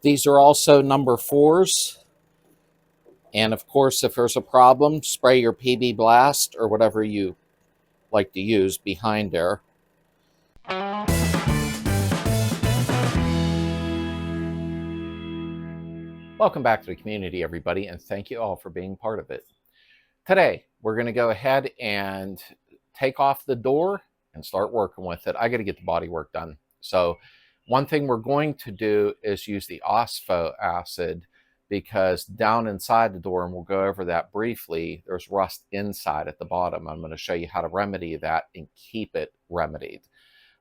These are also number 4s. And of course, if there's a problem, spray your PB Blast or whatever you like to use behind there. Welcome back to the community, everybody, and thank you all for being part of it. Today, we're going to go ahead and take off the door and start working with it. I got to get the body work done. So one thing we're going to do is use the OSPHO acid, because down inside the door, and we'll go over that briefly, there's rust inside at the bottom. I'm going to show you how to remedy that and keep it remedied.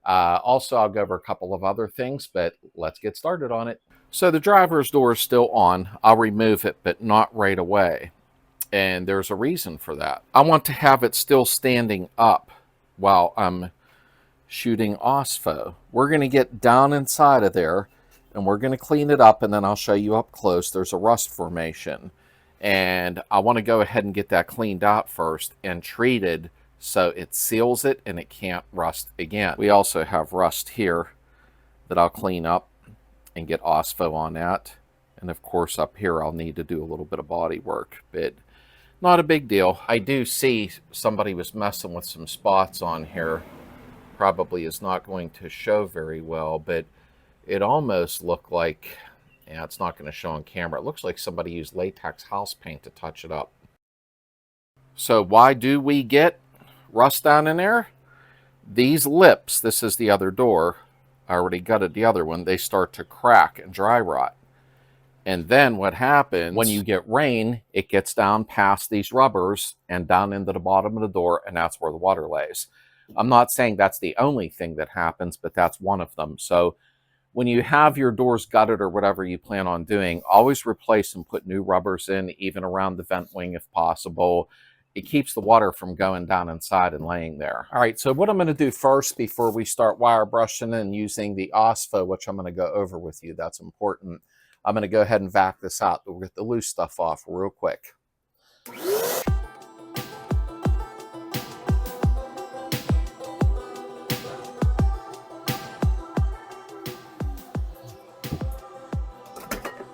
Also, I'll go over a couple of other things, but let's get started on it. So the driver's door is still on. I'll remove it, but not right away. And there's a reason for that. I want to have it still standing up while I'm shooting OSPHO. We're going to get down inside of there, and we're going to clean it up, and then I'll show you up close. There's a rust formation, and I want to go ahead and get that cleaned out first and treated so it seals it and it can't rust again. We also have rust here that I'll clean up and get OSPHO on that. And of course up here I'll need to do a little bit of body work, but not a big deal. I do see somebody was messing with some spots on here. Probably is not going to show very well, but it almost looked like, yeah, it's not going to show on camera. It looks like somebody used latex house paint to touch it up. So why do we get rust down in there? These lips, this is the other door, I already gutted the other one, they start to crack and dry rot. And then what happens when you get rain, it gets down past these rubbers and down into the bottom of the door, and that's where the water lays. I'm not saying that's the only thing that happens, but that's one of them. So when you have your doors gutted or whatever you plan on doing, always replace and put new rubbers in, even around the vent wing if possible. It keeps the water from going down inside and laying there. All right, so what I'm going to do first before we start wire brushing and using the OSPHO, which I'm going to go over with you, that's important. I'm going to go ahead and vac this out. We'll get the loose stuff off real quick.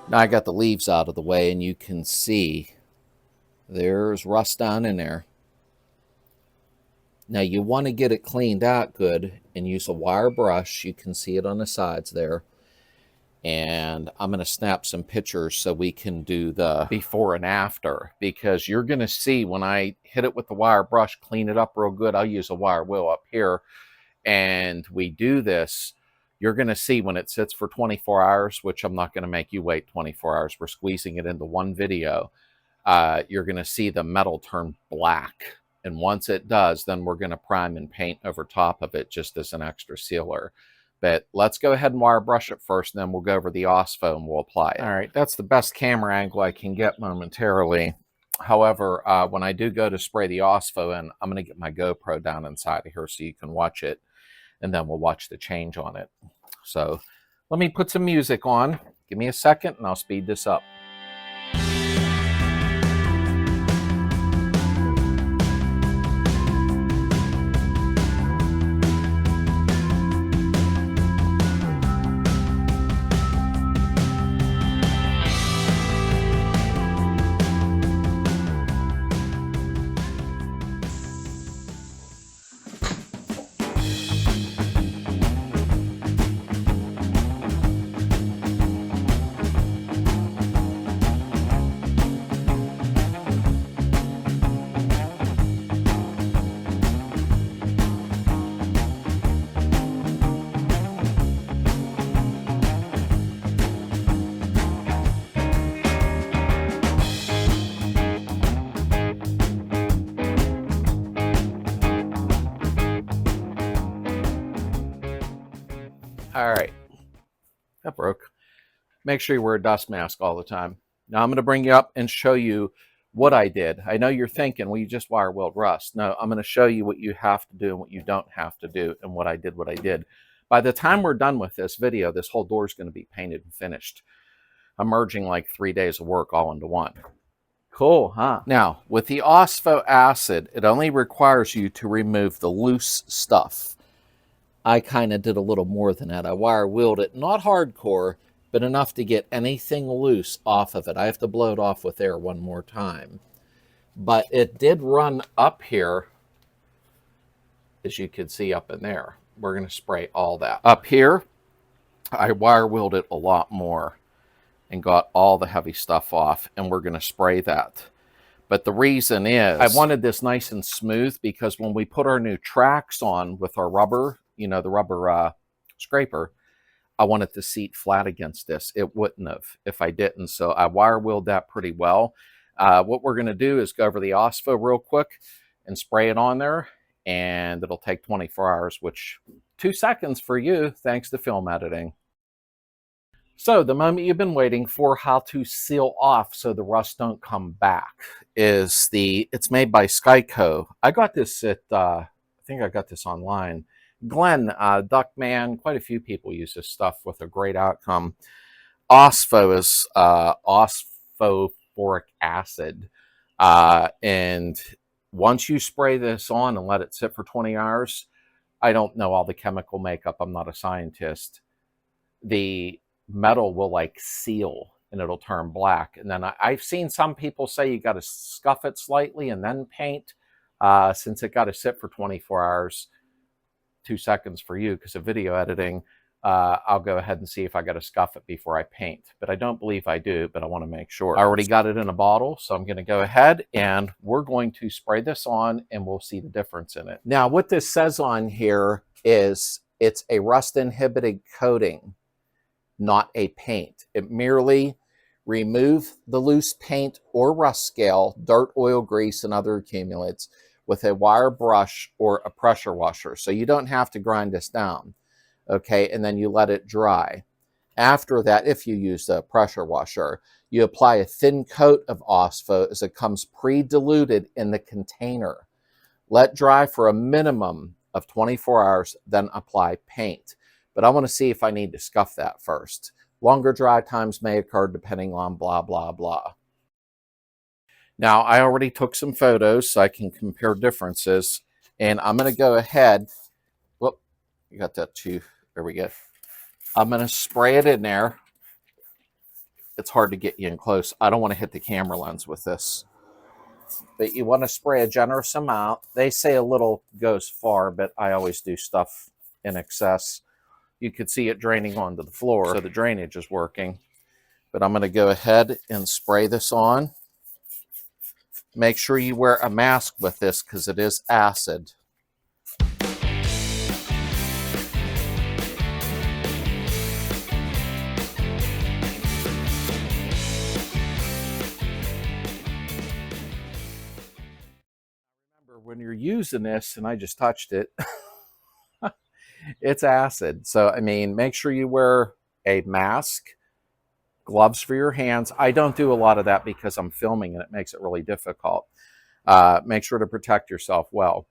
Now I got the leaves out of the way, and you can see there's rust down in there. Now you want to get it cleaned out good and use a wire brush. You can see it on the sides there. And I'm going to snap some pictures so we can do the before and after, because you're going to see when I hit it with the wire brush, clean it up real good. I'll use a wire wheel up here, and we do this. You're going to see when it sits for 24 hours, which I'm not going to make you wait 24 hours. We're squeezing it into one video. You're going to see the metal turn black. And once it does, then we're going to prime and paint over top of it just as an extra sealer. But let's go ahead and wire brush it first, and then we'll go over the OSPHO and we'll apply it. All right, that's the best camera angle I can get momentarily. However, when I do go to spray the OSPHO in, I'm going to get my GoPro down inside of here so you can watch it, and then we'll watch the change on it. So let me put some music on. Give me a second, and I'll speed this up. All right, that broke. Make sure you wear a dust mask all the time. Now I'm going to bring you up and show you what I did. I know you're thinking, well, you just wire weld rust. No, I'm going to show you what you have to do and what you don't have to do, and what I did. By the time we're done with this video, this whole door is going to be painted and finished. I'm merging like 3 days of work all into one. Cool, huh? Now, with the OSPHO acid, it only requires you to remove the loose stuff. I kind of did a little more than that. I wire wheeled it, not hardcore, but enough to get anything loose off of it. I have to blow it off with air one more time. But it did run up here, as you can see up in there. We're going to spray all that. Up here, I wire wheeled it a lot more and got all the heavy stuff off, and we're going to spray that. But the reason is I wanted this nice and smooth because when we put our new tracks on with our rubber, you know, the rubber scraper, I want it to seat flat against this. It wouldn't have if I didn't. So I wire wheeled that pretty well. What we're going to do is go over the OSPHO real quick and spray it on there. And it'll take 24 hours, which 2 seconds for you, thanks to film editing. So the moment you've been waiting for, how to seal off so the rust don't come back, is it's made by Skyco. I got this at, I think I got this online. Glenn, Duckman, quite a few people use this stuff with a great outcome. OSPHO is phosphoric acid. And once you spray this on and let it sit for 20 hours, I don't know all the chemical makeup. I'm not a scientist. The metal will like seal and it'll turn black. And then I've seen some people say you got to scuff it slightly and then paint. Since it got to sit for 24 hours, 2 seconds for you because of video editing, I'll go ahead and see if I got to scuff it before I paint. But I don't believe I do, but I want to make sure. I already got it in a bottle, so I'm going to go ahead and we're going to spray this on and we'll see the difference in it. Now, what this says on here is it's a rust-inhibited coating, not a paint. It merely removes the loose paint or rust scale, dirt, oil, grease, and other accumulates with a wire brush or a pressure washer. So you don't have to grind this down. Okay, and then you let it dry. After that, if you use the pressure washer, you apply a thin coat of OSPHO as it comes pre-diluted in the container. Let dry for a minimum of 24 hours, then apply paint. But I want to see if I need to scuff that first. Longer dry times may occur depending on blah, blah, blah. Now, I already took some photos so I can compare differences. And I'm going to go ahead. Whoop, you got that too. There we go. I'm going to spray it in there. It's hard to get you in close. I don't want to hit the camera lens with this. But you want to spray a generous amount. They say a little goes far, but I always do stuff in excess. You could see it draining onto the floor, so the drainage is working. But I'm going to go ahead and spray this on. Make sure you wear a mask with this because it is acid. Remember, when you're using this, and I just touched it, it's acid. So, I mean, make sure you wear a mask, gloves for your hands. I don't do a lot of that because I'm filming and it makes it really difficult. Make sure to protect yourself well.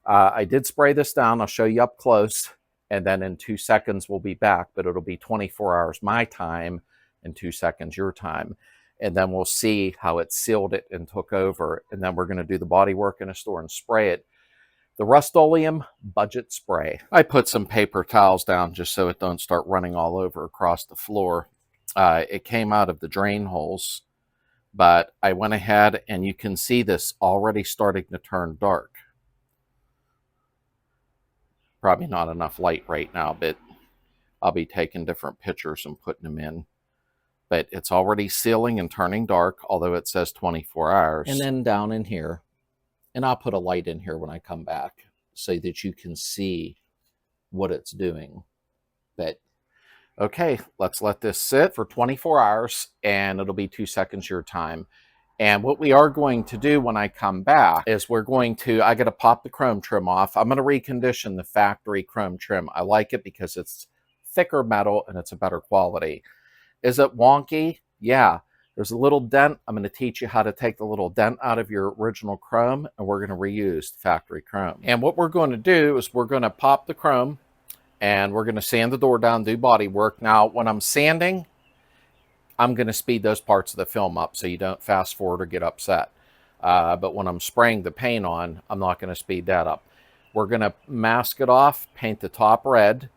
I did spray this down. I'll show you up close. And then in 2 seconds, we'll be back. But it'll be 24 hours my time and 2 seconds your time. And then we'll see how it sealed it and took over. And then we're going to do the body work in a store and spray it. The Rust-Oleum Budget Spray. I put some paper towels down just so it don't start running all over across the floor. It came out of the drain holes, but I went ahead and you can see this already starting to turn dark. Probably not enough light right now, but I'll be taking different pictures and putting them in. But it's already sealing and turning dark, although it says 24 hours. And then down in here, and I'll put a light in here when I come back so that you can see what it's doing. But okay, let's let this sit for 24 hours and it'll be 2 seconds your time. And what we are going to do when I come back is I got to pop the chrome trim off. I'm going to recondition the factory chrome trim. I like it because it's thicker metal and it's a better quality. Is it wonky? Yeah. There's a little dent. I'm going to teach you how to take the little dent out of your original chrome, and we're going to reuse the factory chrome. And what we're going to do is we're going to pop the chrome, and we're going to sand the door down, do body work. Now, when I'm sanding, I'm going to speed those parts of the film up so you don't fast forward or get upset. But when I'm spraying the paint on, I'm not going to speed that up. We're going to mask it off, paint the top red,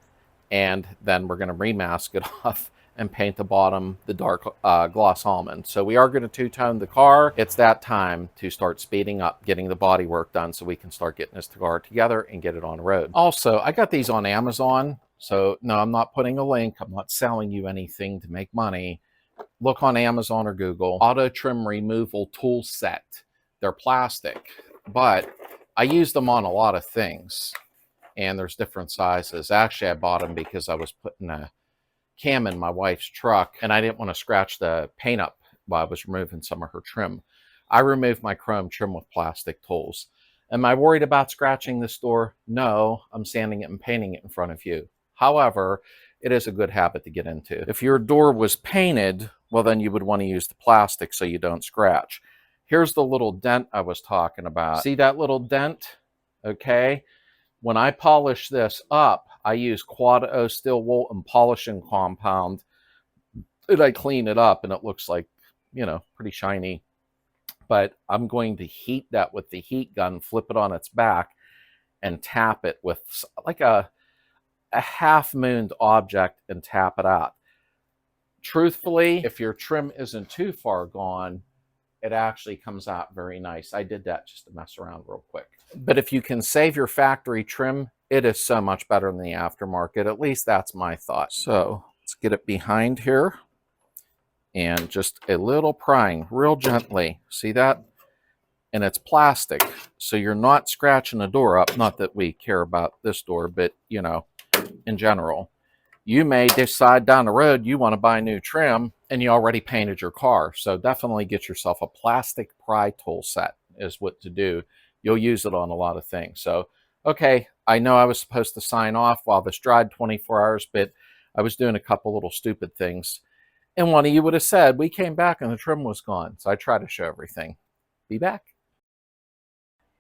and then we're going to remask it off and paint the bottom the dark gloss almond. So we are going to two-tone the car. It's that time to start speeding up, getting the body work done so we can start getting this car together and get it on the road. Also, I got these on Amazon. So no, I'm not putting a link. I'm not selling you anything to make money. Look on Amazon or Google. Auto trim removal tool set. They're plastic, but I use them on a lot of things. And there's different sizes. Actually, I bought them because I was putting a cam in my wife's truck and I didn't want to scratch the paint up while I was removing some of her trim. I removed my chrome trim with plastic tools. Am I worried about scratching this door? No, I'm sanding it and painting it in front of you. However, it is a good habit to get into. If your door was painted, well, then you would want to use the plastic so you don't scratch. Here's the little dent I was talking about. See that little dent? Okay. When I polish this up, I use quad O steel wool and polishing compound. And I clean it up and it looks like, you know, pretty shiny. But I'm going to heat that with the heat gun, flip it on its back, and tap it with like a half-mooned object and tap it out. Truthfully, if your trim isn't too far gone, it actually comes out very nice. I did that just to mess around real quick. But if you can save your factory trim, it is so much better than the aftermarket. At least that's my thought. So let's get it behind here and just a little prying real gently. See that? And it's plastic, so you're not scratching the door up. Not that we care about this door, but you know, in general. You may decide down the road you want to buy new trim and you already painted your car. So definitely get yourself a plastic pry tool set is what to do. You'll use it on a lot of things. So, okay, I know I was supposed to sign off while this dried 24 hours, but I was doing a couple little stupid things. And one of you would have said, we came back and the trim was gone. So I try to show everything. Be back.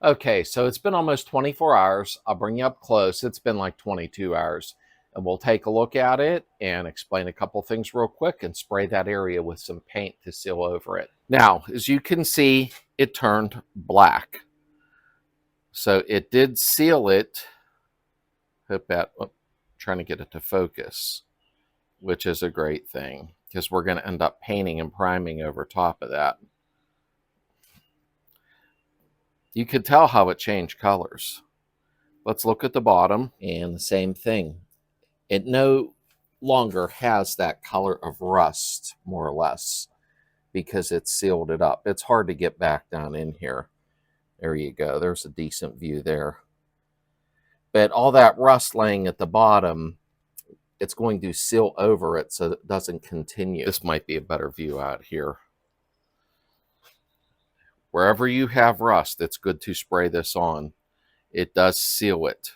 Okay, so it's been almost 24 hours. I'll bring you up close. It's been like 22 hours. And we'll take a look at it and explain a couple things real quick and spray that area with some paint to seal over it. Now, as you can see, it turned black. So it did seal it. Hope that, trying to get it to focus, which is a great thing because we're going to end up painting and priming over top of that. You could tell how it changed colors. Let's look at the bottom and the same thing. It no longer has that color of rust, more or less, because it's sealed it up. It's hard to get back down in here. There you go. There's a decent view there. But all that rust laying at the bottom, it's going to seal over it so that it doesn't continue. This might be a better view out here. Wherever you have rust, it's good to spray this on. It does seal it,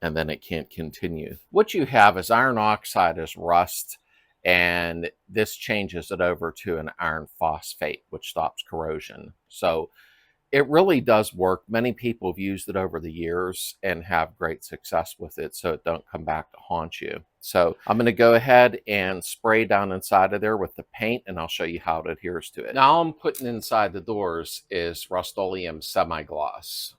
and then it can't continue. What you have is iron oxide is rust, and this changes it over to an iron phosphate, which stops corrosion. So it really does work. Many people have used it over the years and have great success with it, so it don't come back to haunt you. So I'm going to go ahead and spray down inside of there with the paint, and I'll show you how it adheres to it. Now all I'm putting inside the doors is Rust-Oleum semi-gloss.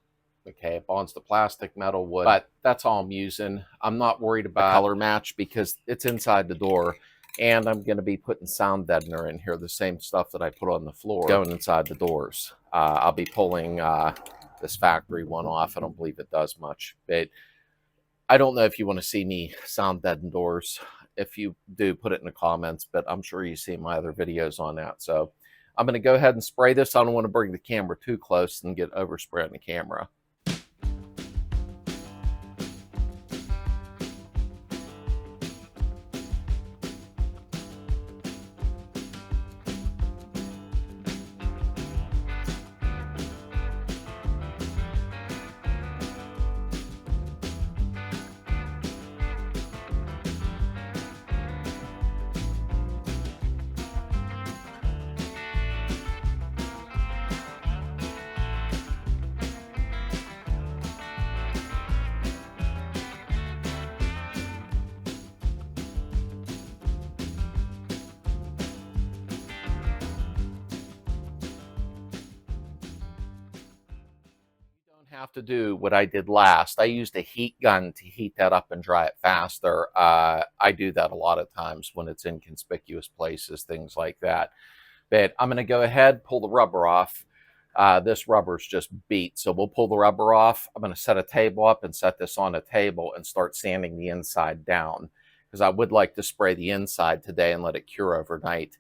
Okay, it bonds the plastic, metal, wood, but that's all I'm using. I'm not worried about color match because it's inside the door, and I'm going to be putting sound deadener in here, the same stuff that I put on the floor, going inside the doors. I'll be pulling this factory one off. I don't believe it does much, but I don't know if you want to see me sound deaden doors. If you do, put it in the comments, but I'm sure you've seen my other videos on that. So I'm going to go ahead and spray this. I don't want to bring the camera too close and get overspray on the camera. have to do what I did last. I used a heat gun to heat that up and dry it faster. I do that a lot of times when it's in conspicuous places, things like that. But I'm going to go ahead, pull the rubber off. This rubber's just beat, so we'll pull the rubber off. I'm going to set a table up and set this on a table and start sanding the inside down, because I would like to spray the inside today and let it cure overnight.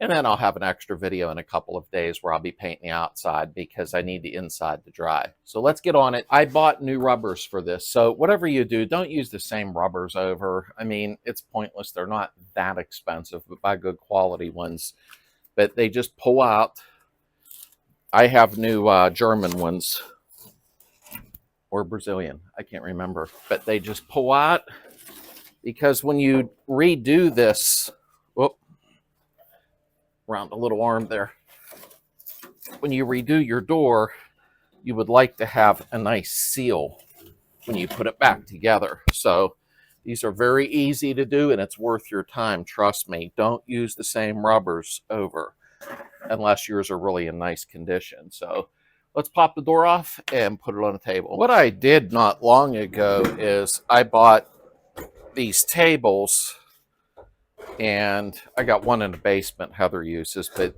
And then I'll have an extra video in a couple of days where I'll be painting the outside because I need the inside to dry. So let's get on it. I bought new rubbers for this. So whatever you do, don't use the same rubbers over. I mean, it's pointless. They're not that expensive, but buy good quality ones. But they just pull out. I have new German ones, or Brazilian. I can't remember. But they just pull out because when you redo this, whoop, around a little arm there. When you redo your door, you would like to have a nice seal when you put it back together. So these are very easy to do, and it's worth your time. Trust me. Don't use the same rubbers over unless yours are really in nice condition. So let's pop the door off and put it on the table. What I did not long ago is I bought these tables, and I got one in the basement Heather uses, but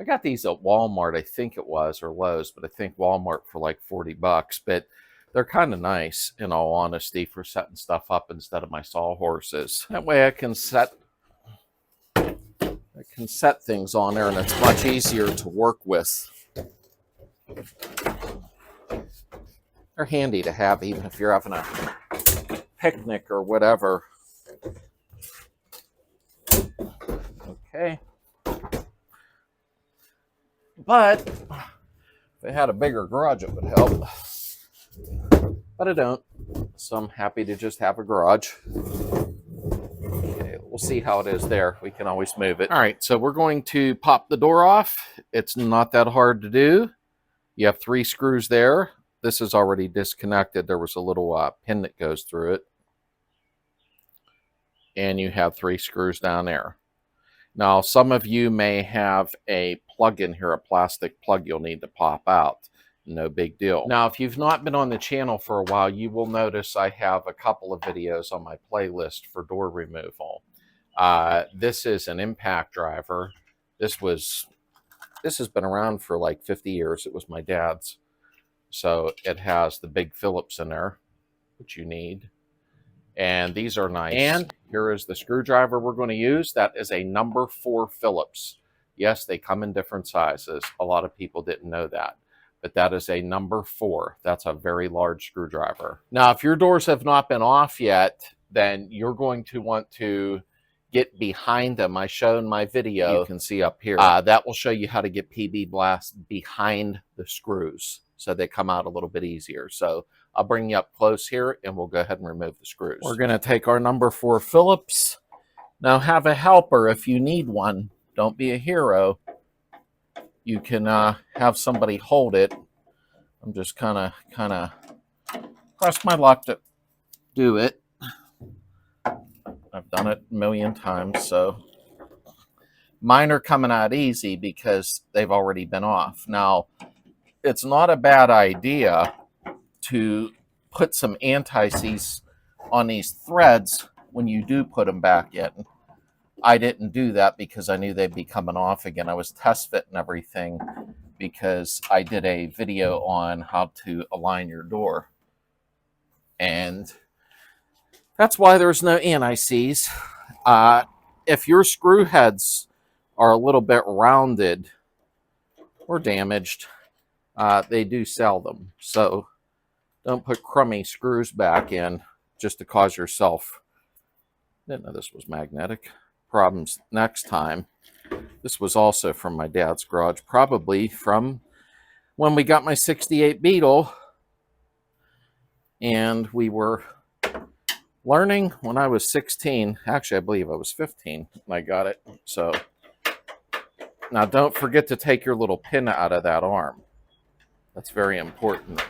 I got these at Walmart, I think it was, or Lowe's, but I think Walmart for like 40 bucks. But they're kind of nice, in all honesty, for setting stuff up instead of my sawhorses. That way I can set things on there, and it's much easier to work with. They're handy to have, even if you're having a picnic or whatever. Okay. But if I had a bigger garage, it would help. But I don't. So I'm happy to just have a garage. Okay, we'll see how it is there. We can always move it. All right, so we're going to pop the door off. It's not that hard to do. You have 3 screws there. This is already disconnected. There was a little pin that goes through it. And you have 3 screws down there. Now, some of you may have a plug in here, a plastic plug you'll need to pop out. No big deal. Now, if you've not been on the channel for a while, you will notice I have a couple of videos on my playlist for door removal. This is an impact driver. This has been around for like 50 years. It was my dad's. So it has the big Phillips in there, which you need. And these are nice. And here is the screwdriver we're going to use. That is a number 4 Phillips. Yes, they come in different sizes. A lot of people didn't know that. But that is a number 4. That's a very large screwdriver. Now, if your doors have not been off yet, then you're going to want to get behind them. I showed in my video, you can see up here, that will show you how to get PB Blast behind the screws so they come out a little bit easier. So I'll bring you up close here, and we'll go ahead and remove the screws. We're going to take our number 4 Phillips. Now, have a helper if you need one. Don't be a hero. You can have somebody hold it. I'm just kind of press my luck to do it. I've done it a million times, so mine are coming out easy because they've already been off. Now, it's not a bad idea to put some anti-seize on these threads when you do put them back in. I didn't do that because I knew they'd be coming off again. I was test fitting everything because I did a video on how to align your door. And that's why there's no anti-seize. If your screw heads are a little bit rounded or damaged, they do sell them. So don't put crummy screws back in just to cause yourself, didn't know this was magnetic, problems next time. This was also from my dad's garage, probably from when we got my 68 Beetle. And we were learning when I was 16. Actually, I believe I was 15 when I got it. So now don't forget to take your little pin out of that arm. That's very important.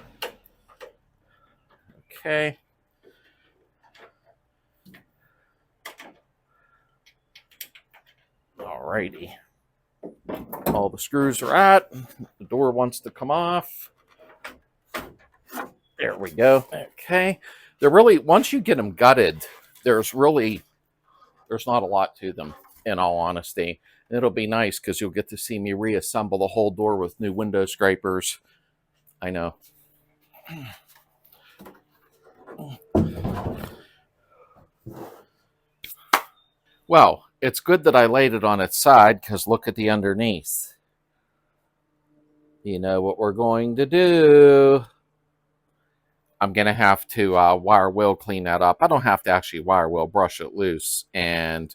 Okay. Alrighty. All the screws are at. The door wants to come off. There we go. Okay. They're really, once you get them gutted, there's not a lot to them, in all honesty. And it'll be nice because you'll get to see me reassemble the whole door with new window scrapers. I know. Well, it's good that I laid it on its side because look at the underneath. You know what we're going to do. I'm going to have to wire wheel clean that up. I don't have to actually wire wheel, brush it loose. And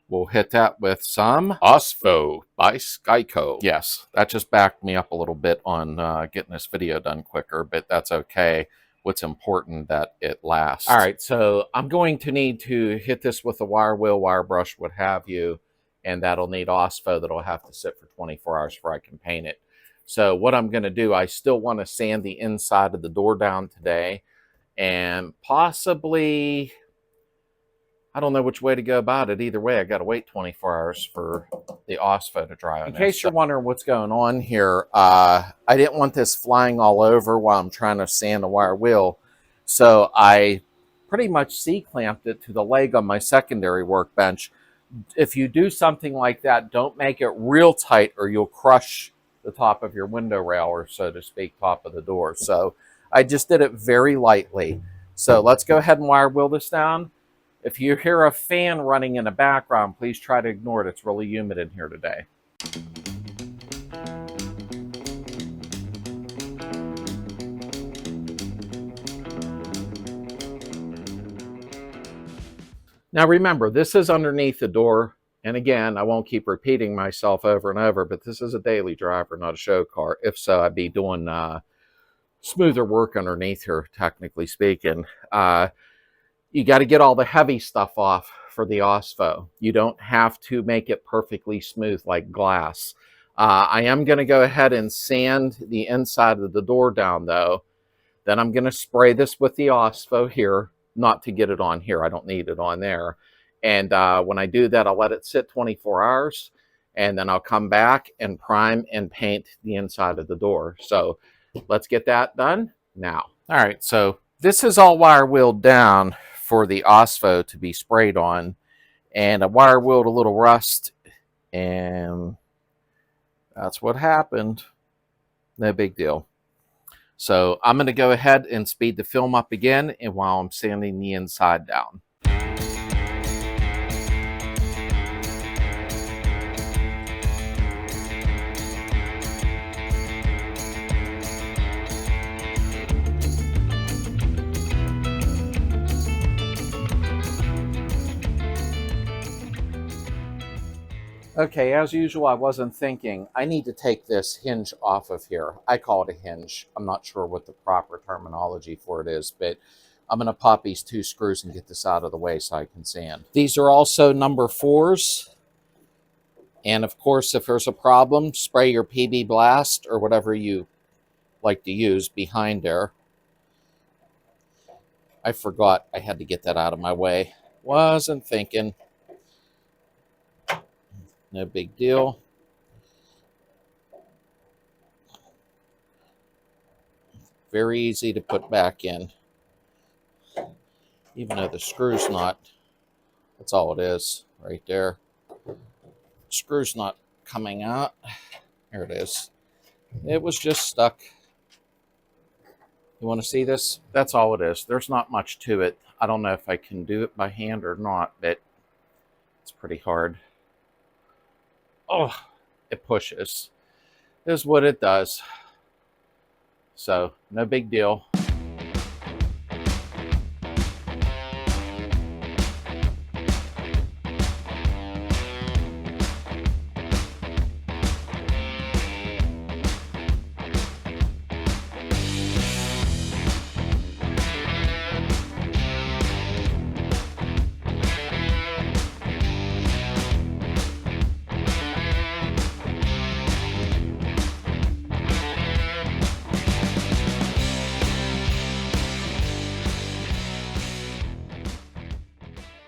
we'll hit that with some OSPHO by Skyco. Yes, that just backed me up a little bit on getting this video done quicker, but that's okay. What's important that it lasts. All right, so I'm going to need to hit this with a wire wheel, wire brush, what have you, and that'll need OSPHO that'll have to sit for 24 hours before I can paint it. So what I'm going to do, I still want to sand the inside of the door down today, and possibly, I don't know which way to go about it. Either way, I got to wait 24 hours for the OSPHO to dry on. In case you're wondering what's going on here, I didn't want this flying all over while I'm trying to sand the wire wheel. So I pretty much C-clamped it to the leg on my secondary workbench. If you do something like that, don't make it real tight or you'll crush the top of your window rail, or so to speak, top of the door. So I just did it very lightly. So let's go ahead and wire wheel this down. If you hear a fan running in the background, please try to ignore it. It's really humid in here today. Now remember, this is underneath the door. And again, I won't keep repeating myself over and over, but this is a daily driver, not a show car. If so, I'd be doing smoother work underneath here, technically speaking. You got to get all the heavy stuff off for the OSPHO. You don't have to make it perfectly smooth like glass. I am going to go ahead and sand the inside of the door down, though. Then I'm going to spray this with the OSPHO here, not to get it on here. I don't need it on there. And when I do that, I'll let it sit 24 hours, and then I'll come back and prime and paint the inside of the door. So let's get that done now. All right, so this is all wire wheeled down for the OSPHO to be sprayed on, and I wire wheeled a little rust, and that's what happened. No big deal. So I'm going to go ahead and speed the film up again, and while I'm sanding the inside down. Okay, as usual, I wasn't thinking. I need to take this hinge off of here. I call it a hinge. I'm not sure what the proper terminology for it is, but I'm going to pop these 2 screws and get this out of the way so I can sand. These are also number 4s. And of course, if there's a problem, spray your PB Blast or whatever you like to use behind there. I forgot I had to get that out of my way. Wasn't thinking. No big deal. Very easy to put back in. Even though the screw's not, that's all it is right there. Screw's not coming out. There it is. It was just stuck. You want to see this? That's all it is. There's not much to it. I don't know if I can do it by hand or not, but it's pretty hard. Oh, it pushes. This is what it does. So, no big deal.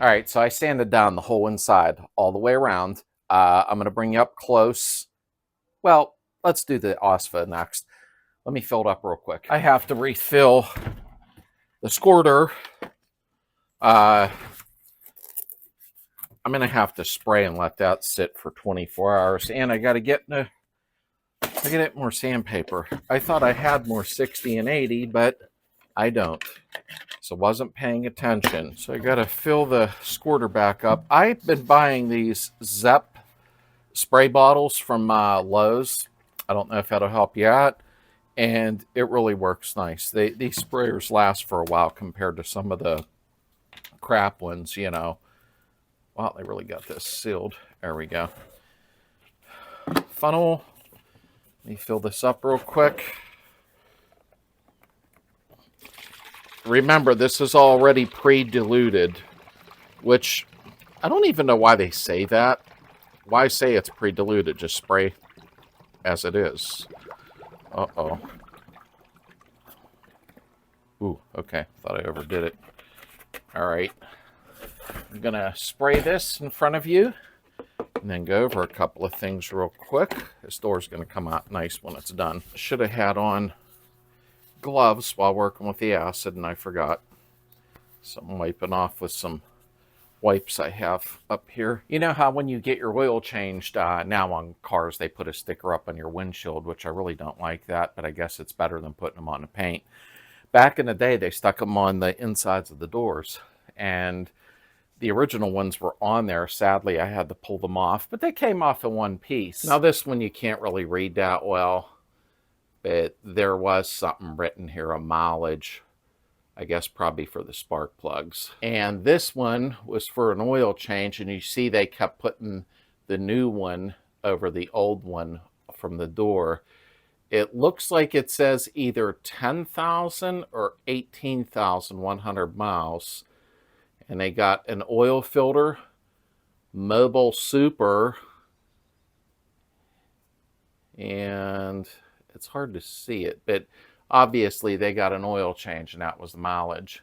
All right, so I sanded down the whole inside all the way around. I'm going to bring you up close. Well, let's do the OSPHO next. Let me fill it up real quick. I have to refill The squirter, I'm going to have to spray and let that sit for 24 hours. And I got to get more sandpaper. I thought I had more 60 and 80, but I don't. So wasn't paying attention. So I got to fill the squirter back up. I've been buying these Zepp spray bottles from Lowe's. I don't know if that'll help you out. And it really works nice. These sprayers last for a while compared to some of the crap ones, you know. Wow, they really got this sealed. There we go. Funnel. Let me fill this up real quick. Remember, this is already pre-diluted, which I don't even know why they say that. Why say it's pre-diluted? Just spray as it is. Uh-oh. Ooh, okay. Thought I overdid it. All right. I'm going to spray this in front of you and then go over a couple of things real quick. This door's going to come out nice when it's done. Should have had on gloves while working with the acid, and I forgot. So I'm wiping off with some wipes I have up here. You know how when you get your oil changed, now on cars they put a sticker up on your windshield, which I really don't like that, but I guess it's better than putting them on the paint. Back in the day, they stuck them on the insides of the doors, and the original ones were on there. Sadly, I had to pull them off, but they came off in one piece. Now this one you can't really read that well, but there was something written here, a mileage, I guess probably for the spark plugs. And this one was for an oil change, and you see they kept putting the new one over the old one from the door. It looks like it says either 10,000 or 18,100 miles. And they got an oil filter, mobile super, and it's hard to see it, but obviously they got an oil change, and that was the mileage.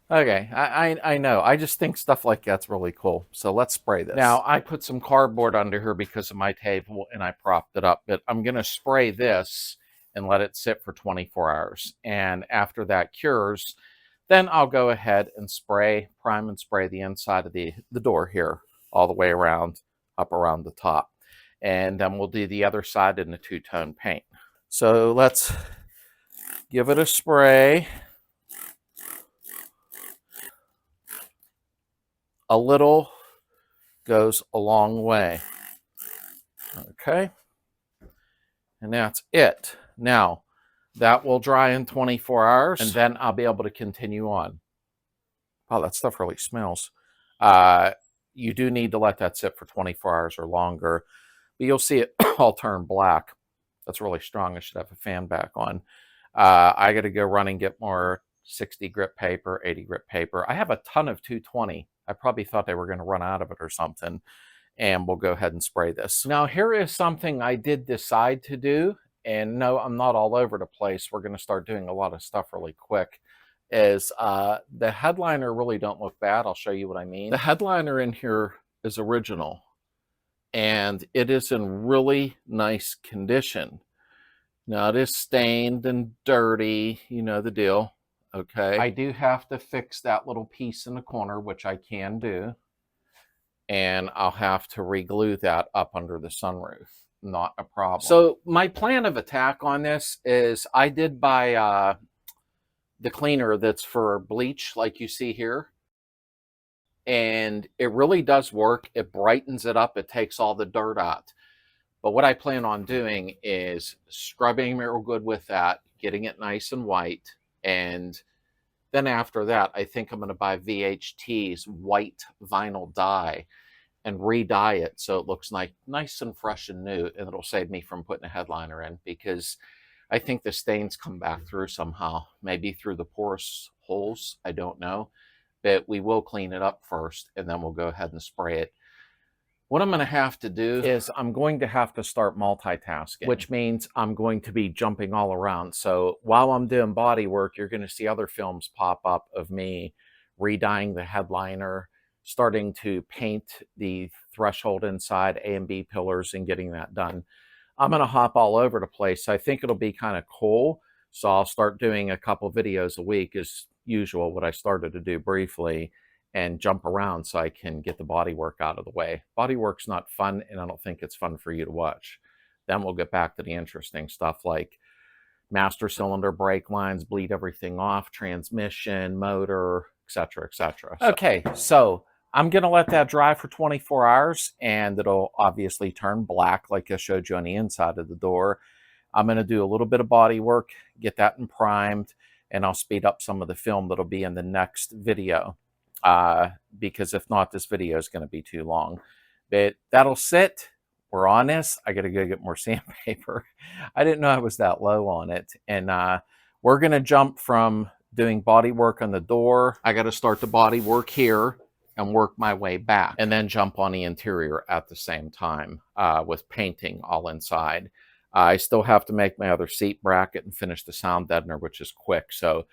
Okay, I know. I just think stuff like that's really cool. So let's spray this. Now, I put some cardboard under here because of my table, and I propped it up. But I'm going to spray this and let it sit for 24 hours. And after that cures, then I'll go ahead and prime and spray the inside of the door here, all the way around, up around the top. And then we'll do the other side in the two-tone paint. So let's give it a spray. A little goes a long way. Okay. And that's it. Now, that will dry in 24 hours, and then I'll be able to continue on. Wow, that stuff really smells. You do need to let that sit for 24 hours or longer, but you'll see it all turn black. That's really strong. I should have a fan back on. I got to go run and get more 60 grit paper, 80 grit paper. I have a ton of 220. I probably thought they were going to run out of it or something, and we'll go ahead and spray this. Now, here is something I did decide to do, and no, I'm not all over the place. We're going to start doing a lot of stuff really quick. Is the headliner really don't look bad. I'll show you what I mean. The headliner in here is original, and it is in really nice condition. Now, it is stained and dirty, you know the deal. Okay. I do have to fix that little piece in the corner, which I can do. And I'll have to re-glue that up under the sunroof. Not a problem. So my plan of attack on this is I did buy the cleaner that's for bleach, like you see here. And it really does work. It brightens it up. It takes all the dirt out. But what I plan on doing is scrubbing it real good with that, getting it nice and white. And then after that, I think I'm going to buy VHT's white vinyl dye and re-dye it so it looks nice and fresh and new. And it'll save me from putting a headliner in, because I think the stains come back through somehow. Maybe through the porous holes. I don't know. But we will clean it up first, and then we'll go ahead and spray it. What I'm going to have to do is I'm going to have to start multitasking, which means I'm going to be jumping all around. So while I'm doing body work, you're going to see other films pop up of me re-dyeing the headliner, starting to paint the threshold inside, A and B pillars, and getting that done. I'm going to hop all over the place. I think it'll be kind of cool. So I'll start doing a couple videos a week as usual, what I started to do briefly, and jump around so I can get the body work out of the way. Body work's not fun, and I don't think it's fun for you to watch. Then we'll get back to the interesting stuff like master cylinder, brake lines, bleed everything off, transmission, motor, etc., etc. Okay, so I'm going to let that dry for 24 hours, and it'll obviously turn black like I showed you on the inside of the door. I'm going to do a little bit of body work, get that primed, and I'll speed up some of the film that'll be in the next video, because if not, this video is going to be too long. But that'll sit. We're on this. I got to go get more sandpaper. I didn't know I was that low on it. And we're going to jump from doing body work on the door. I got to start the body work here and work my way back, and then jump on the interior at the same time with painting all inside. I still have to make my other seat bracket and finish the sound deadener, which is quick. So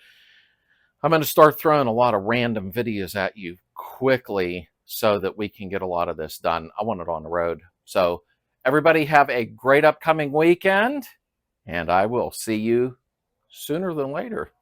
I'm going to start throwing a lot of random videos at you quickly so that we can get a lot of this done. I want it on the road. So everybody have a great upcoming weekend, and I will see you sooner than later.